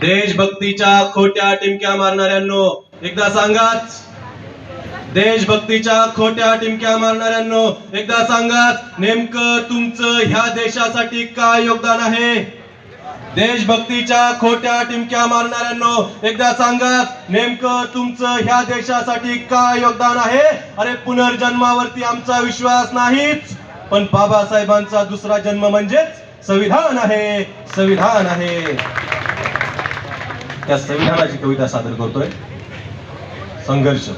देशभक्तीच्या खोट्या टिमक्या मारणाऱ्यांनो एकदा सांगाच. देशभक्तीच्या खोट्या टिमक्या मारणाऱ्यांनो एकदा सांगाच, नेमकं तुमचं ह्या देशासाठी काय योगदान आहे? देशभक्तीच्या खोट्या टिमक्या मारणाऱ्यांनो एकदा सांगाच, नेमकं तुमचं ह्या देशासाठी काय योगदान आहे? अरे पुनर्जन्मावरती आमचा विश्वास नाहीच, पण बाबासाहेबांचा दुसरा जन्म म्हणजेच संविधान आहे. संविधान आहे. त्या संविधानाची कविता सादर करतोय. संघर्ष.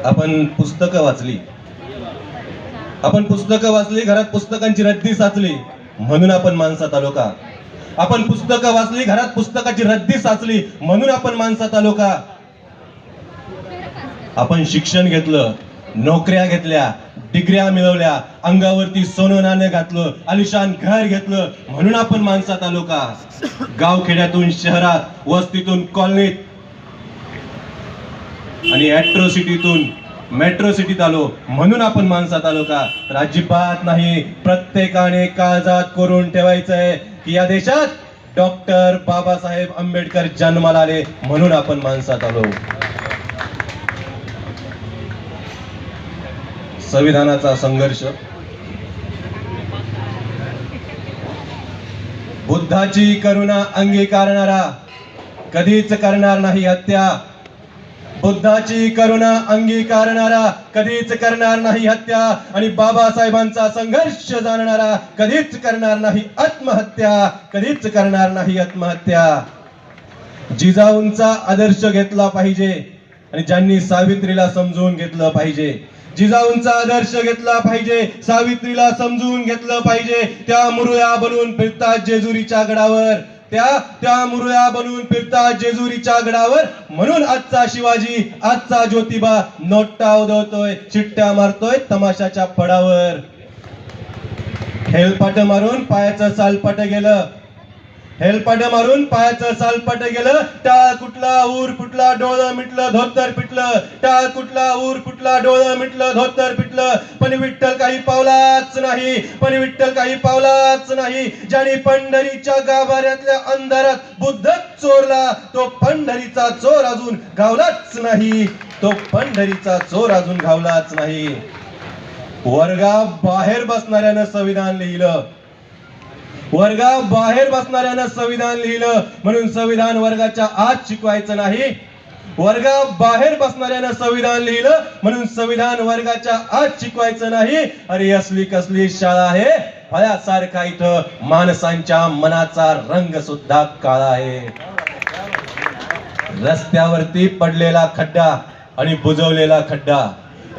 आपण पुस्तकं वाचली, घरात पुस्तकांची रद्दी साचली, म्हणून आपण माणसात आलो का? आपण पुस्तकं वाचली, घरात पुस्तकाची रद्दी साचली, म्हणून आपण माणसात आलो का? आपण शिक्षण घेतलं, नोकऱ्या घेतल्या, डिग्र्या मिळवल्या, अंगावरती सोनं नाणं घातलं, आलिशान घर घेतलं, म्हणून आपण माणसात आलो का? गावखेड्यातून शहरात, वस्तीतून कॉलनीत आणि ॲट्रोसिटीतून मेट्रो सिटीत आलो, म्हणून आपण माणसात आलो का? तर अजिबात नाही. प्रत्येकाने काळजात कोरून ठेवायचंय की या देशात डॉक्टर बाबासाहेब आंबेडकर जन्माला आले, म्हणून आपण माणसात आलो. संविधानाचा संघर्ष. बुद्धाची करुणा अंगीकारणारा कधीच करणार नाही हत्या. बुद्धाची करुणा अंगीकारणारा कधीच करणार नाही हत्या, आणि बाबासाहेबांचा संघर्ष जाणणारा कधीच करणार नाही आत्महत्या. कधीच करणार नाही आत्महत्या. जिजाऊंचा आदर्श घेतला पाहिजे, आणि ज्यांनी सावित्रीला समजून घेतलं पाहिजे. जिजाऊंचा आदर्श घेतला पाहिजे, सावित्रीला समजून घेतलं पाहिजे. त्या मुरुया बनवून फिरतात जेजुरीच्या गडावर, त्या मुरुया बनवून फिरतात जेजुरीच्या गडावर, म्हणून आजचा शिवाजी, आजचा ज्योतिबा नोटा उधळतोय, चिट्ट्या मारतोय तमाशाच्या फडावर. हेलपाट मारून पायाचं सालपाट गेलं, हेलपाट मारून पायाचं सालपाट गेलं. टाळ कुठला, ऊर फुटला, डोळं मिटलं, धोतर पिटलं. टाळ कुठला, ऊर फुटला, डोळं मिटलं, धोतर पिटलं. पण विठ्ठल काही पावलाच नाही, पण विठ्ठल काही पावलाच नाही. ज्याने पंढरीच्या गाभाऱ्यातल्या अंधारात बुद्ध चोरला, तो पंढरीचा चोर अजून गावलाच नाही. तो पंढरीचा चोर अजून गावलाच नाही. वर्गाबाहेर बसणाऱ्यानं संविधान लिहिलं, वर्गाबाहेर बसणाऱ्यानं संविधान लिहिलं, म्हणून संविधान वर्गाच्या आत शिकवायचं नाही. वर्गाबाहेर बसणाऱ्यानं संविधान लिहिलं, म्हणून संविधान वर्गाच्या आत शिकवायचं नाही. अरे असली कसली शाळा आहे, फळ्यासारखा इथं माणसांच्या मनाचा रंग सुद्धा काळा आहे. रस्त्यावरती पडलेला खड्डा आणि बुजवलेला खड्डा,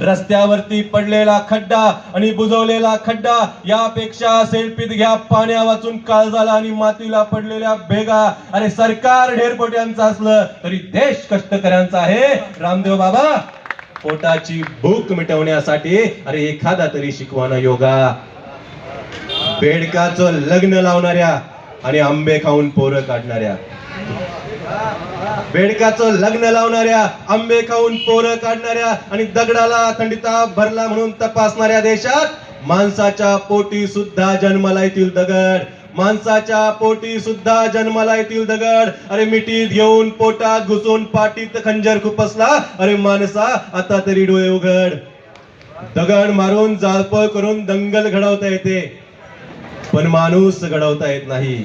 रस्त्यावरती पडलेला खड्डा आणि बुजवलेला खड्डा, यापेक्षा सेल्फीत घ्या पाण्या वाचून काळजाला आणि मातीला पडलेल्या भेगा. अरे सरकार ढेरपोट्यांचं असलं तरी देश कष्टकऱ्यांचा आहे. रामदेव बाबा, पोटाची भूक मिटवण्यासाठी अरे एखादा तरी शिकवाना योगा. बेडकाचं लग्न लावणाऱ्या आणि आंबे खाऊन पोरं काढणाऱ्या, बेडकाचं लग्न लावणाऱ्या, आंबे खाऊन पोरं काढणाऱ्या आणि दगडाला थंडीताप भरला म्हणून तपासणाऱ्या देशात माणसाच्या पोटी सुद्धा जन्माला येतील दगड, माणसाच्या पोटी सुद्धा जन्माला येतील दगड. अरे मिठीत घेऊन पोटात घुसून पाठीत खंजर खुपसला, अरे माणसा आता तरी डोळे उघड. दगड मारून जाळपोळ करून दंगल घडवता येते, पण माणूस घडवता येत नाही.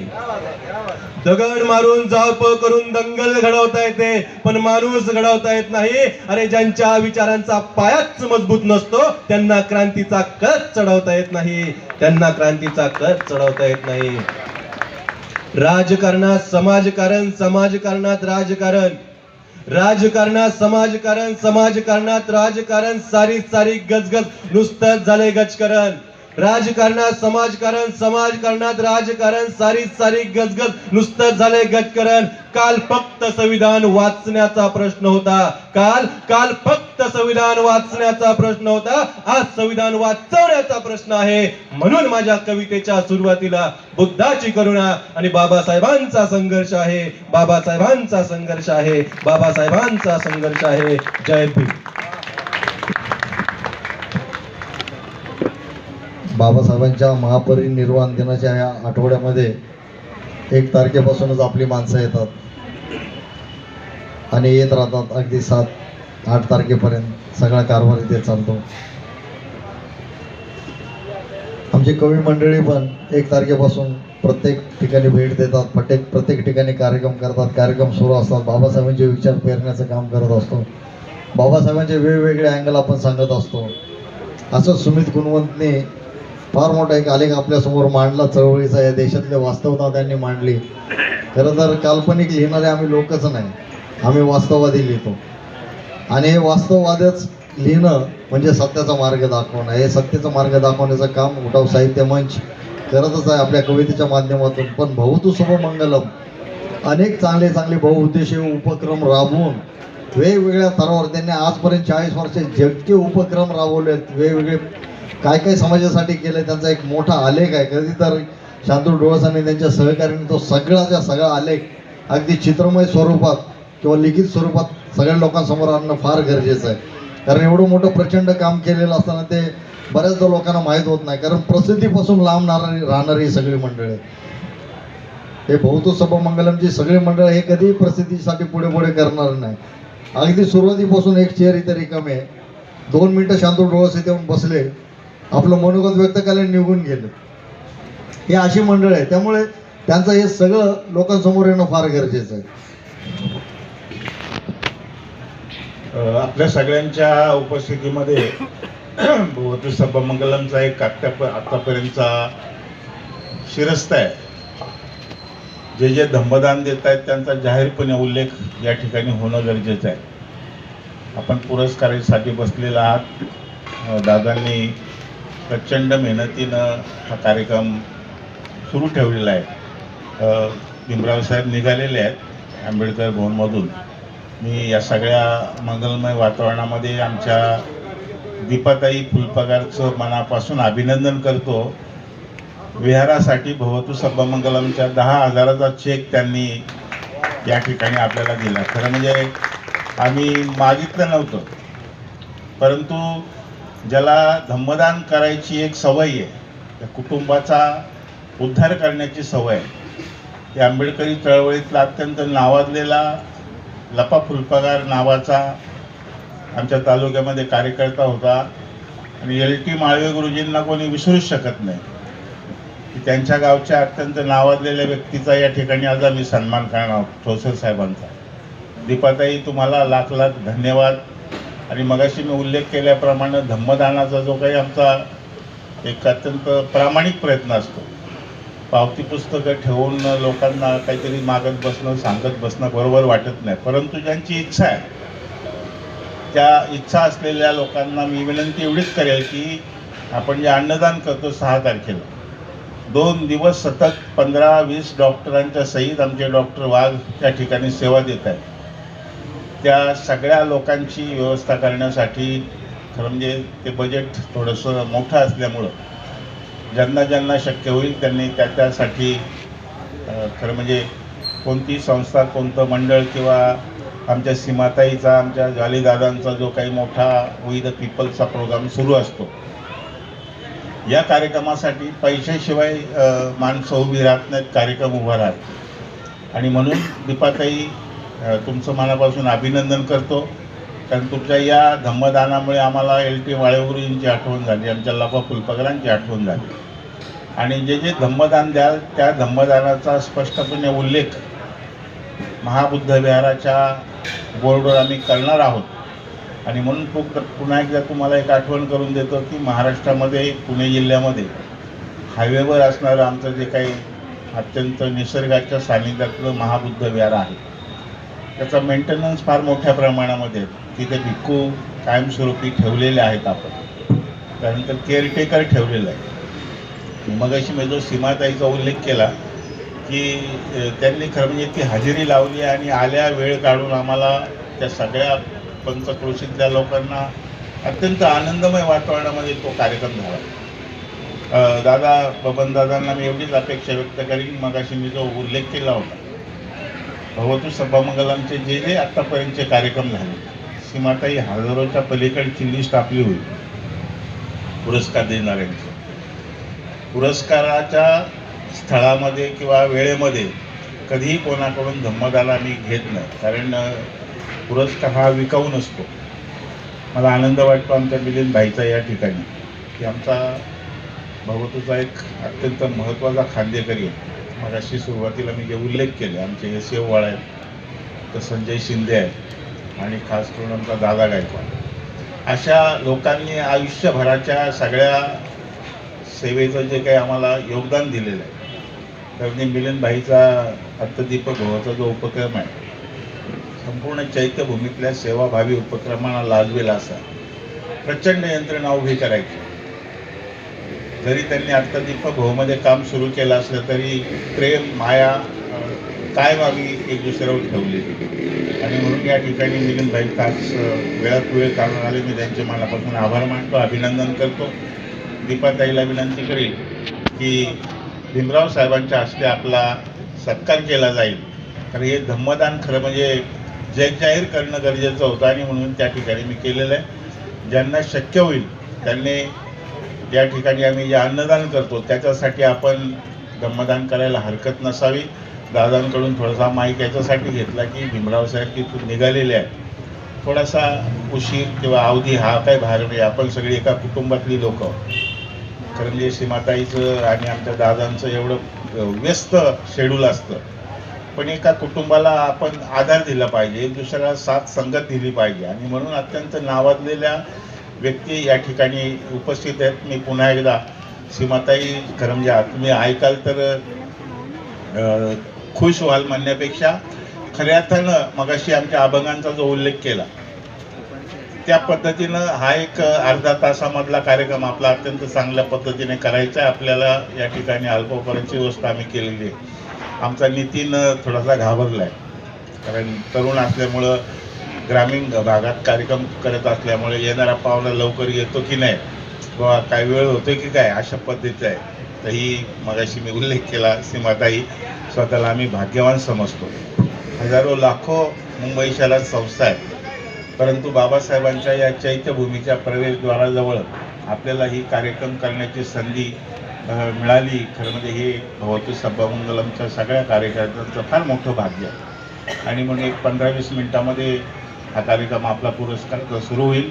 दगड मारून जाळपोळ करून दंगल घडवता येते, पण माणूस घडवता येत नाही. अरे ज्यांच्या विचारांचा पायाच मजबूत नसतो त्यांना क्रांतीचा कळस चढवता येत नाही, त्यांना क्रांतीचा कळस चढवता येत नाही. राजकारणात समाजकारण, समाजकारणात राजकारण, राजकारणात समाजकारण, समाजकारणात राजकारण, सारी सारी गजगज नुसतंच झाले गजकरण. राजकारणात समाजकारण, समाजकारणात राजकारण, सारी सारी गजगज नुसतंच झाले गजकरण. काल फक्त संविधान वाचण्याचा प्रश्न होता, काल फक्त संविधान वाचण्याचा प्रश्न होता, आज संविधान वाचवण्याचा प्रश्न आहे. म्हणून माझ्या कवितेच्या सुरुवातीला बुद्धाची करुणा आणि बाबासाहेबांचा संघर्ष आहे, बाबासाहेबांचा संघर्ष आहे, बाबासाहेबांचा संघर्ष आहे. जय भीम. बाबासाहेबांच्या महापरिनिर्वाण दिनाच्या या आठवड्यामध्ये 1 तारखेपासूनच आपली माणसं येतात आणि येत राहतात. अगदी 7-8 तारखेपर्यंत सगळा कारभार इथे चालतो. आमची कवी मंडळी पण 1 तारखेपासून प्रत्येक ठिकाणी भेट देतात, प्रत्येक ठिकाणी कार्यक्रम करतात, कार्यक्रम सुरू असतात. बाबासाहेबांचे विचार पेरण्याचं काम करत असतो. बाबासाहेबांचे वेगवेगळे अँगल आपण सांगत असतो. असं सुमित गुणवंतने फार मोठा एक आलेख आपल्यासमोर मांडला चळवळीचा. या देशातले वास्तवता त्यांनी मांडली. खरं तर काल्पनिक लिहिणारे आम्ही लोकच नाही, आम्ही वास्तववादी लिहितो. आणि हे वास्तववादच लिहिणं म्हणजे सत्याचा मार्ग दाखवणं. हे सत्याचा मार्ग दाखवण्याचं काम उठाव साहित्य मंच करतच आहे आपल्या कवितेच्या माध्यमातून. पण भवतु शुभमंगलम अनेक चांगले बहुउद्देशीय उपक्रम राबवून वेगवेगळ्या स्तरावर त्यांनी आजपर्यंत 40 वर्षे जितके उपक्रम राबवलेत, वेगवेगळे काय समाजासाठी केलं, त्यांचा एक मोठा आलेख आहे. कधी तर शांतू डोळस आणि त्यांच्या सहकार्याने तो सगळा आलेख अगदी चित्रमय स्वरूपात किंवा लिखित स्वरूपात सगळ्या लोकांसमोर आणणं फार गरजेचं आहे. कारण एवढं मोठं प्रचंड काम केलेलं असताना ते बऱ्याचदा लोकांना माहीत होत नाही. कारण प्रसिद्धीपासून लांब राहणारी ही सगळी मंडळी, हे भवतु शुभमंगलमची सगळी मंडळ हे कधीही प्रसिद्धीसाठी पुढे करणार नाही. अगदी सुरुवातीपासून एक चेअर इथे रिकामी आहे. 2 मिनिटं शांतू डोळस इथे येऊन बसले, आपलं मनोगत व्यक्त करायला निघून गेले. हे अशी मंडळ आहे. त्यामुळे त्यांचं हे सगळं लोकांसमोर येणं फार गरजेचं आहे. आपल्या सगळ्यांच्या उपस्थितीमध्ये भवतु शुभमंगलमचा एक आतापर्यंतचा शिरस्ता आहे. जे धम्मदान देत आहेत त्यांचा जाहीरपणे उल्लेख या ठिकाणी होणं गरजेचं आहे. आपण पुरस्कारासाठी बसलेला आहात. दादांनी प्रचंड मेहनतीनं हा कार्यक्रम सुरू ठेवलेला आहे. भीमराव साहेब निघालेले आहेत आंबेडकर भवनमधून. मी या सगळ्या मंगलमय वातावरणामध्ये आमच्या दीपाताई फुलपगारचं मनापासून अभिनंदन करतो. विहारासाठी भवतु शुभमंगलमच्या 10,000चा चेक त्यांनी या ठिकाणी आपल्याला दिला. खरं म्हणजे आम्ही मागितलं नव्हतं, परंतु ज्याला धम्मदान करायची एक सवय आहे, त्या कुटुंबाचा उद्धार करण्याची सवय आहे. त्या आंबेडकरी चळवळीतला अत्यंत नावाजलेला लपा फुलपगार नावाचा आमच्या तालुक्यामध्ये कार्यकर्ता होता. आणि LT माळवे गुरुजींना कोणी विसरूच शकत नाही की त्यांच्या गावच्या अत्यंत नावाजलेल्या व्यक्तीचा या ठिकाणी आज आम्ही सन्मान करणार आहोत, ठोसर साहेबांचा. दीपाताई, तुम्हाला लाख धन्यवाद. आणि मगाशी मी उल्लेख केल्याप्रमाणे धम्मदानाचा जो काही आमचा एक अत्यंत प्रामाणिक प्रयत्न असतो, पावती पुस्तकं ठेवून लोकांना काहीतरी मागत बसणं, सांगत बसणं बरोबर वाटत नाही. परंतु ज्यांची इच्छा आहे, त्या इच्छा असलेल्या लोकांना मी विनंती एवढीच करेल की आपण जे अन्नदान करतो 6 तारखेला 2 दिवस सतत 15-20 डॉक्टरांच्या सहित आमचे डॉक्टर वाघ त्या ठिकाणी सेवा देत आहेत. त्या सगळ्या लोकांची व्यवस्था करण्यासाठी खरं म्हणजे ते बजेट थोडंसं मोठं असल्यामुळं ज्यांना शक्य होईल त्यांनी त्यासाठी खरं म्हणजे कोणती संस्था, कोणतं मंडळ किंवा आमच्या सीमाताईचा, आमच्या जालीदादांचा जो काही मोठा वी द पीपलचा प्रोग्राम सुरू असतो, या कार्यक्रमासाठी पैशाशिवाय माणसं उभी राहत नाहीत, कार्यक्रम उभा राहत. आणि म्हणून दीपाताई, तुमचं मनापासून अभिनंदन करतो. कारण तुमच्या या धम्मदानामुळे आम्हाला LT माळवे गुरुजींची आठवण झाली, आमच्या लपा फुलपगारांची आठवण झाली. आणि जे धम्मदान द्याल त्या धम्मदानाचा स्पष्टपणे उल्लेख महाबुद्ध विहाराच्या बोर्डवर आम्ही करणार आहोत. आणि म्हणून पुन्हा एकदा तुम्हाला एक आठवण करून देतो की महाराष्ट्रामध्ये पुणे जिल्ह्यामध्ये हायवेवर असणारं आमचं जे काही अत्यंत निसर्गाच्या सानिध्यातलं महाबुद्ध विहार आहे, त्याचा मेंटेनन्स फार मोठ्या प्रमाणामध्ये. तिथे भिक्खू कायमस्वरूपी ठेवलेले आहेत आपण, त्यानंतर केअरटेकर ठेवलेलं आहे. मगाशी मी जो सीमाताईचा उल्लेख केला, की त्यांनी खरं म्हणजे ती हजेरी लावली आणि आल्या वेळ काढून आम्हाला त्या सगळ्या पंचक्रोशीतल्या लोकांना अत्यंत आनंदमय वातावरणामध्ये तो कार्यक्रम झाला. दादा बबनदादांना मी एवढीच अपेक्षा व्यक्त करीन, मगाशी मी जो उल्लेख केला होता, भगवती सभामंगलांचे जे जे आत्तापर्यंतचे कार्यक्रम झाले, सीमाताई हजारोच्या पलीकडची लिस्ट आपली होईल पुरस्कार देणाऱ्यांची. पुरस्काराच्या स्थळामध्ये किंवा वेळेमध्ये कधीही कोणाकडून धम्मदान आम्ही घेत नाही, कारण पुरस्कार हा विकाऊ नसतो. मला आनंद वाटतो आमच्या मिलिंद भाईचा या ठिकाणी, की आमचा भगवतीचा एक अत्यंत महत्त्वाचा खांदेकरी आहे. मगाशी सुरुवातीला मी जे उल्लेख केले, आमचे हे सेववाळ आहेत, तर संजय शिंदे आहेत आणि खास करून आमचा दादा गायकवाड, अशा लोकांनी आयुष्यभराच्या सगळ्या सेवेचं जे काही आम्हाला योगदान दिलेलं आहे. तर मिलिंद भाईचा अर्थदीपक भावाचा जो उपक्रम आहे, संपूर्ण चैत्यभूमीतल्या सेवाभावी उपक्रमांना लाजवेल असा प्रचंड यंत्रणा उभी करायची. जरी त्यांनी अर्थदीपक भाऊमध्ये काम सुरू केलं असलं तरी प्रेम माया कायम आम्ही एक दुसऱ्यावर ठेवली. आणि म्हणून या ठिकाणी मिलिंद भाई तास वेळात वेळ काढून आले. मी त्यांचे मनापासून आभार मानतो, अभिनंदन करतो. दीपाताईला विनंती करेल की भीमराव साहेबांच्या हस्ते आपला सत्कार केला जाईल, कारण हे धम्मदान खरं म्हणजे जगजाहीर करणं गरजेचं होतं आणि म्हणून त्या ठिकाणी मी केलेलं आहे. ज्यांना शक्य होईल त्यांनी या ठिकाणी आम्ही जे अन्नदान करतो त्याच्यासाठी आपण धम्मदान करायला हरकत नसावी. दादांकडून थोडासा माईक याच्यासाठी घेतला की भीमराव साहेब तिथून निघालेले आहेत, थोडासा उशीर किंवा अवधी हा काही भार नाही. आपण सगळी एका कुटुंबातली लोक, करंजे सीमाताईचं आणि आमच्या दादांचं एवढं व्यस्त शेड्यूल असतं, पण एका कुटुंबाला आपण आधार दिला पाहिजे, एक दुसऱ्याला साथ संगत दिली पाहिजे. आणि म्हणून अत्यंत नावाजलेल्या व्यक्ती या ठिकाणी उपस्थित आहेत. मी पुन्हा एकदा सीमाताई खरं म्हणजे तुम्ही ऐकाल तर खुश व्हाल म्हणण्यापेक्षा खऱ्या अर्थानं मगाशी आमच्या अभंगांचा जो उल्लेख केला त्या पद्धतीनं हा एक अर्धा तासामधला कार्यक्रम आपला अत्यंत चांगल्या पद्धतीने करायचा आहे. आपल्याला या ठिकाणी अल्पोपरांची व्यवस्था आम्ही केलेली आहे. आमचा नितीन थोडासा घाबरला आहे, कारण तरुण असल्यामुळं ग्रामीण भागात कार्यक्रम करत असल्यामुळे येणारा पाहुणा लवकर येतो की नाही, किंवा काय वेळ होतो की काय, अशा पद्धतीचं आहे. तर ही मगाशी मी उल्लेख केला, सीमाताई स्वतःला आम्ही भाग्यवान समजतो. हजारो लाखो मुंबई शहरात संस्था आहेत, परंतु बाबासाहेबांच्या या चैत्यभूमीच्या प्रवेशद्वाराजवळ आपल्याला ही कार्यक्रम करण्याची संधी मिळाली. खरं म्हणजे हे भगवती सभामंगलमच्या सगळ्या कार्यकर्त्यांचं फार मोठं भाग्य आहे. आणि म्हणून एक 15-20 मिनिटामध्ये हा कार्यक्रम आपला पुरस्कार सुरू होईल.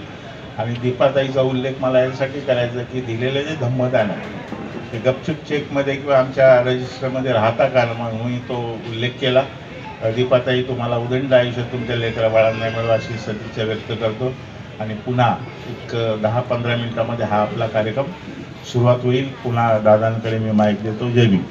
आणि दीपाताईचा उल्लेख मला यासाठी करायचा की दिलेले जे धम्मदान आहे ते गपचूप चेकमध्ये किंवा आमच्या रजिस्टरमध्ये राहता का, म्हणून मी तो उल्लेख केला. दीपाताई, तुम्हाला उदंड आयुष्य तुमच्या लेकरा बाळांना मिळवा अशी सदिच्छा व्यक्त करतो. आणि पुन्हा एक 10-15 मिनिटामध्ये हा आपला कार्यक्रम सुरुवात होईल. पुन्हा दादांकडे मी माईक देतो. जय भीम.